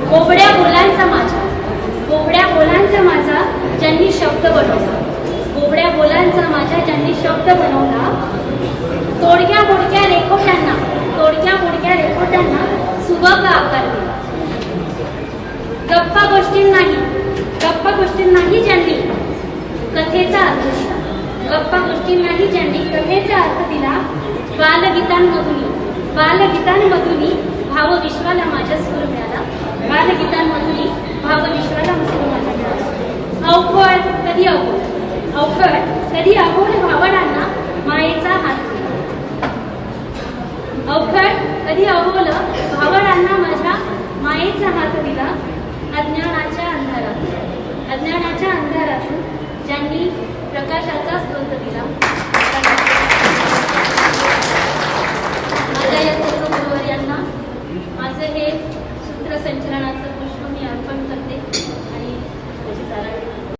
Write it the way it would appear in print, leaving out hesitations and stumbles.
बोबड्या बोलांचा माझा, बोबड्या बोलांचा माझा ज्यांनी शब्द बनवला, बोबड्या बोलांचा माझ्या ज्यांनी शब्द बनवला, तोडक्या मोडक्या रेखोट्यांना, तोडक्या मोडक्या रेखोट्यांना सुबक आकार दिला. गप्पा गोष्टींनाही ज्यांनी कथेचा अर्थ दिला, गप्पा गोष्टींनाही ज्यांनी कथेचा अर्थ दिला. बालगीतांमधूनही भावविश्वाला माझ्या सूर मिळाला, बालगीतांमधूनही भावविश्वाला सूर माझा मिळाला. अवघड कधी अवघड भावनांना मायेचा हात दिला, अवघड कधी अवघड भावनांना माझ्या मायेचा हात दिला. अज्ञानाच्या अंधारातून ज्यांनी प्रकाशाचा स्रोत दिला. माझ्या या सर्व गुरुवर्यांना माझं हे सूत्रसंचलनाचं पुष्प मी अर्पण करते आणि त्याची